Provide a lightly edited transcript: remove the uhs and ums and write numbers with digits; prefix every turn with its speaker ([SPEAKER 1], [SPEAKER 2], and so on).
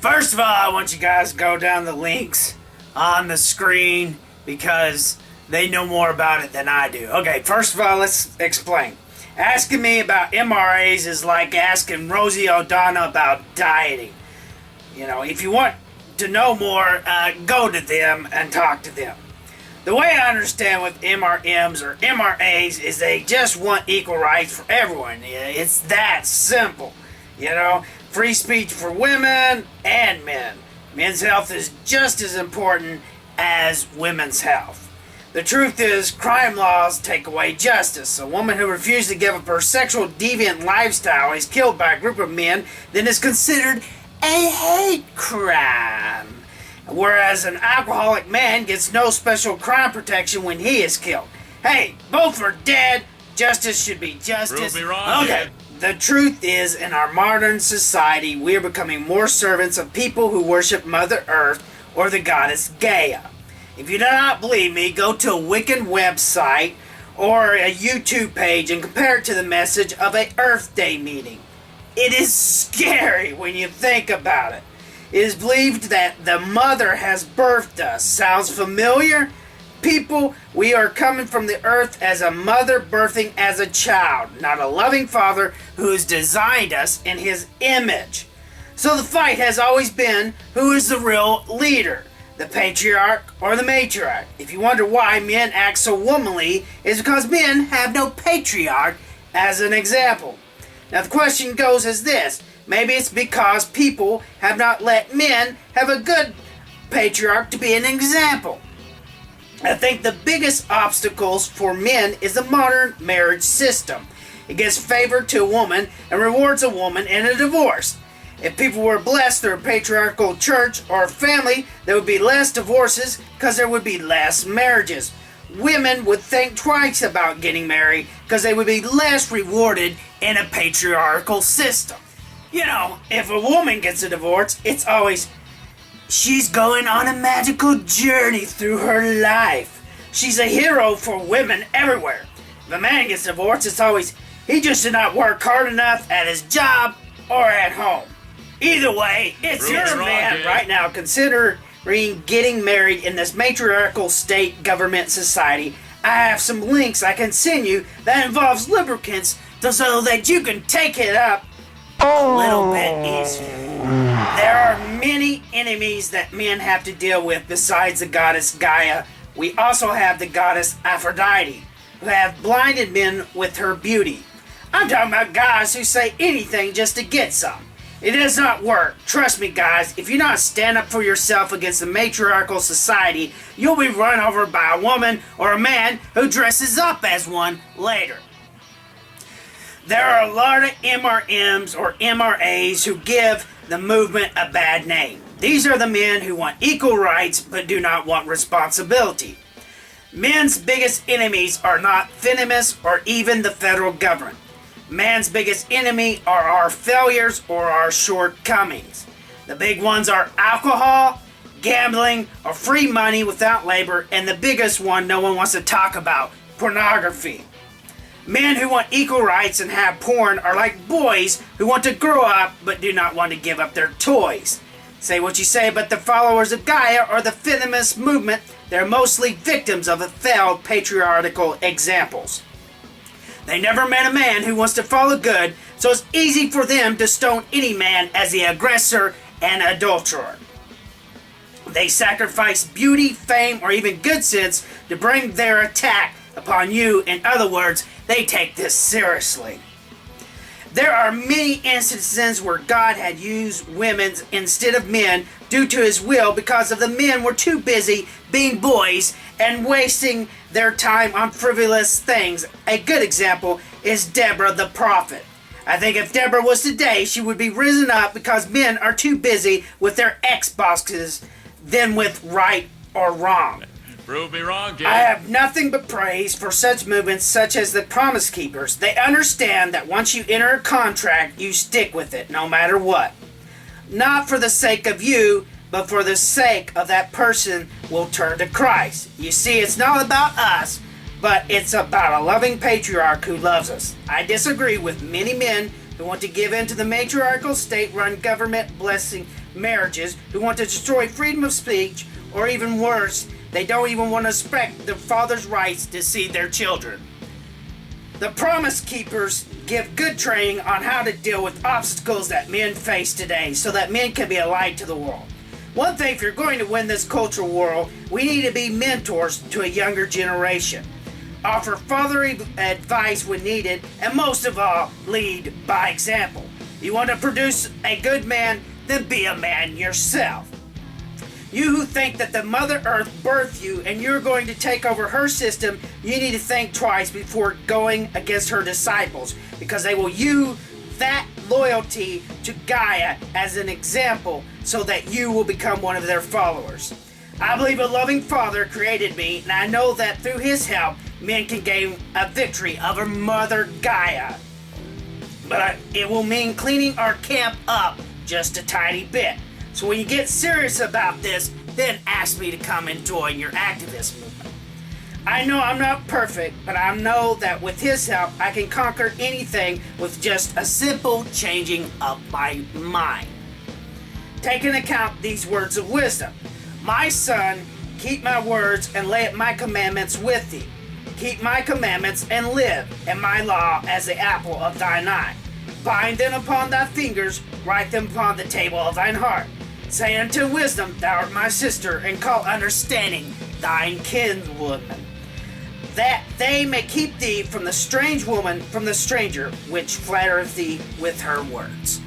[SPEAKER 1] First of all, I want you guys to go down the links on the screen because they know more about it than I do. Okay, first of all, let's explain. Asking me about MRAs is like asking Rosie O'Donnell about dieting. You know, if you want to know more, go to them and talk to them. The way I understand with MRMs or MRAs is they just want equal rights for everyone. It's that simple. You know, free speech for women and men. Men's health is just as important as women's health. The truth is, crime laws take away justice. A woman who refuses to give up her sexual deviant lifestyle is killed by a group of men, then is considered a hate crime. Whereas an alcoholic man gets no special crime protection when he is killed. Hey, both are dead. Justice should be justice.
[SPEAKER 2] Prove me wrong,
[SPEAKER 1] okay.
[SPEAKER 2] kid.
[SPEAKER 1] The truth is, in our modern society, we are becoming more servants of people who worship Mother Earth or the goddess Gaia. If you do not believe me, go to a Wiccan website or a YouTube page and compare it to the message of a Earth Day meeting. It is scary when you think about it. It is believed that the mother has birthed us. Sounds familiar? People, we are coming from the earth as a mother birthing as a child, not a loving father who has designed us in his image. So the fight has always been who is the real leader, the Patriarch or the Matriarch. If you wonder why men act so womanly, it's because men have no Patriarch as an example. Now the question goes as this. Maybe it's because people have not let men have a good Patriarch to be an example. I think the biggest obstacles for men is the modern marriage system. It gives favor to a woman and rewards a woman in a divorce. If people were blessed through a patriarchal church or family, there would be less divorces because there would be less marriages. Women would think twice about getting married because they would be less rewarded in a patriarchal system. You know, if a woman gets a divorce, it's always, she's going on a magical journey through her life. She's a hero for women everywhere. If a man gets divorced, it's always, he just did not work hard enough at his job or at home. Either way, it's your man right now considering getting married in this matriarchal state government society. I have some links I can send you that involves lubricants so that you can take it up a little bit easier. There are many enemies that men have to deal with besides the goddess Gaia. We also have the goddess Aphrodite, who have blinded men with her beauty. I'm talking about guys who say anything just to get some. It does not work. Trust me, guys, if you not stand up for yourself against the matriarchal society, you'll be run over by a woman or a man who dresses up as one later. There are a lot of MRMs or MRAs who give the movement a bad name. These are the men who want equal rights but do not want responsibility. Men's biggest enemies are not feminists or even the federal government. Man's biggest enemy are our failures or our shortcomings. The big ones are alcohol, gambling, or free money without labor, and the biggest one no one wants to talk about, pornography. Men who want equal rights and have porn are like boys who want to grow up but do not want to give up their toys. Say what you say, but the followers of Gaia or the feminist movement, they're mostly victims of the failed patriarchal examples. They never met a man who wants to follow good, so it's easy for them to stone any man as the aggressor and adulterer. They sacrifice beauty, fame, or even good sense to bring their attack upon you. In other words, they take this seriously. There are many instances where God had used women instead of men due to his will because of the men were too busy being boys and wasting their time on frivolous things. A good example is Deborah the prophet. I think if Deborah was today, she would be risen up because men are too busy with their Xboxes than with right or wrong.
[SPEAKER 2] Prove me wrong, kid.
[SPEAKER 1] I have nothing but praise for such movements such as the Promise Keepers. They understand that once you enter a contract, you stick with it no matter what. Not for the sake of you, but for the sake of that person will turn to Christ. You see, it's not about us, but it's about a loving patriarch who loves us. I disagree with many men who want to give in to the matriarchal state-run government marriages, who want to destroy freedom of speech, or even worse, they don't even want to respect the father's rights to see their children. The Promise Keepers give good training on how to deal with obstacles that men face today so that men can be a light to the world. One thing, if you're going to win this cultural war, we need to be mentors to a younger generation. Offer fatherly advice when needed, and most of all, lead by example. You want to produce a good man, then be a man yourself. You who think that the Mother Earth birthed you and you're going to take over her system, you need to think twice before going against her disciples, because they will use that loyalty to Gaia as an example so that you will become one of their followers. I believe a loving Father created me, and I know that through his help, men can gain a victory over Mother Gaia. But it will mean cleaning our camp up just a tiny bit. So when you get serious about this, then ask me to come and join your activist movement. I know I'm not perfect, but I know that with his help, I can conquer anything with just a simple changing of my mind. Take into account these words of wisdom. My son, keep my words and lay up my commandments with thee. Keep my commandments and live, and my law as the apple of thine eye. Bind them upon thy fingers, write them upon the table of thine heart. Say unto wisdom, thou art my sister, and call understanding thine kinswoman, that they may keep thee from the strange woman, from the stranger, which flattereth thee with her words.